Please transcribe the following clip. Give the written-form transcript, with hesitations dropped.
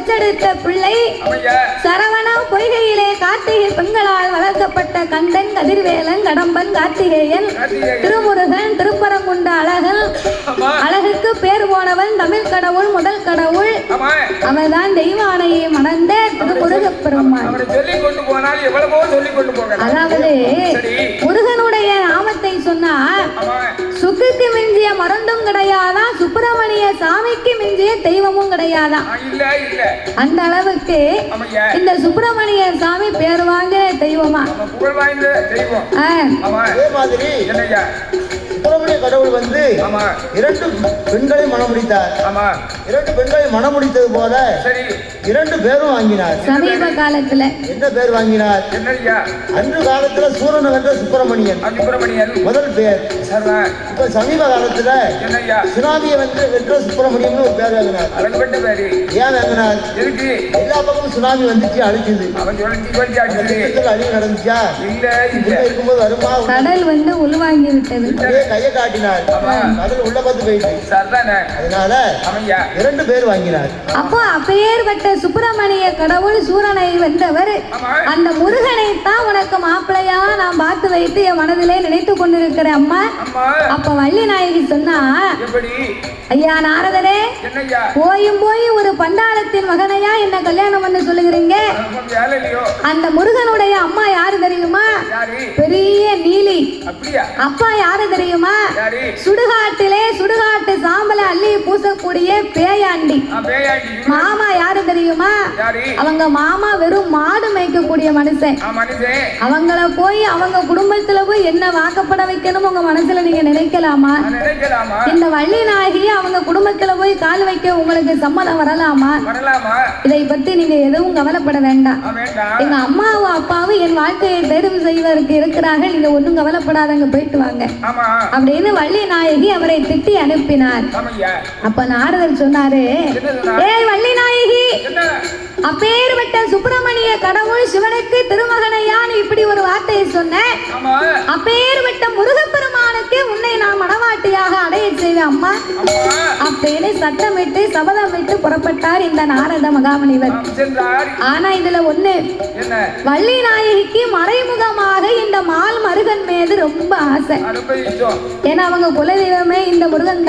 பெற்றெடுத்த பிள்ளை சரவணம் பொய்கையிலே கார்த்திகை பெண்களால் வளர்க்கப்பட்ட கந்தன், கதிர்வேலன், கடம்பன், கார்த்திகேயன், திருமுருகன், திருப்பரங்குன்ற அழகன், அழகுக்கு பேர் போனவன், தமிழ் கடவுள், முதல் கடவுள், அவர்தான் தெய்வ ஆணையை மணந்த திருமுருகப் பெருமான். அதாவது முருகனுடைய நாமத்தை சொன்னால் சுக்குக்கு மிஞ்சிய மருந்தும் கிடையாதான், சுப்பிரமணிய சாமிக்கு மிஞ்சிய தெய்வமும் கிடையாதான். அந்த அளவுக்கு இந்த சுப்பிரமணிய சாமி பேர் வாங்கின தெய்வமா. சுப்பிரமணிய கடவுள் வந்து இரண்டு பெண்களை மணமுடித்தார். இரண்டு பெண்களை மணமுடித்தது போல இரண்டு பேரும் வாங்கினார். சமீப காலத்துல என்ன பேர் வாங்கினார்? அன்று காலத்துல சூரன் வென்ற சுப்பிரமணியன் முதல் பேர். இப்ப சமீப காலத்துல சுனாமியை வென்ற சுப்பிரமணியன் ஒரு பேர் வாங்கினார். ஏன் வாங்கினார்? எல்லா பக்கமும் சுனாமி வந்துச்சு, அழிச்சுது. அழிவு நடந்துச்சா? இருக்கும்போது வருமா? கடல் வந்து உள்வாங்கி விட்டது. கையை காட்டினார், கடல் உள்ள பார்த்து போயிட்டு. அதனால இரண்டு பேர் வாங்கினார். அப்போ அப்பேற்பட்ட சுப்பிரமணிய கடவுள் சூரனை வென்றவர் அந்த முருகனை தான் உனக்கு மாப்பிள்ளையா நான் பார்த்து வைத்து என் மனதிலே நினைத்து கொண்டிருக்கிறேன் அம்மா. அப்ப வள்ளி நாயகி சொன்னா, ஐயா நாரதரே, போயும் போய் ஒரு பண்டாரத்தின் மகனையா என்ன கல்யாணம் பண்ண சொல்லுகிறீங்க? அந்த முருகனுடைய அம்மா யாரு தெரியுமா? பெரிய நீலி. அப்பா யாரு தெரியுமா? சுடுகாட்டிலே சுடுகாட்டு சாம்பல அள்ளி பூசக்கூடிய பேயாண்டி. மாமா யாரு தெரியுமா? அவங்க மாமா வெறும் மாடு மேய்க்கக்கூடிய மனுஷன். அவங்கள போய் அவங்க குடும்பத்துல போய் என்ன வாக்கப்பட வைக்கணும் உங்க மனசுல நீங்க நினைக்கலாமா? இந்த வள்ளி நாயகி அவங்க குடும்பத்துல போய் கால் வைக்க உங்களுக்கு சம்மதம் வரலாமா? இதை பத்தி நீங்க எதுவும் கவலைப்பட வேண்டாம். எங்க அம்மாவும் அப்பாவும் என் வாழ்க்கையை தேர்வு செய்வதற்கு இருக்கிறார்கள், நீங்க ஒன்னும் கவலைப்படாதங்க, போயிட்டு வாங்க அப்படின்னு வள்ளி நாயகி அவரை திட்டி அனுப்பினார். அப்ப நாரதர் சொன்னாரு, ஏய் வள்ளி நாயகி, அப்பேற்பட்ட சுப்பிரமணிய கடவுள் சிவனுக்கு திருமகனையான் இப்படி ஒரு வார்த்தையை சொன்ன, அப்பேற்பட்ட முருகப்பெருமானுக்கு உன்னை நான் மனவாட்டியாக அடைய செய்வேன் அம்மா அப்படின்னு சட்டமிட்டு சபதமிட்டு புறப்பட்டார் இந்த நாரத மகாமுனிவர். ஆனா இதுல ஒண்ணு, வள்ளி நாயகிக்கு மறைமுகமாக இந்த மால் மருகன் மீது ரொம்ப ஆசை. ஏன்னா அவங்க குலதெய்வமே இந்த முருகன் தான்.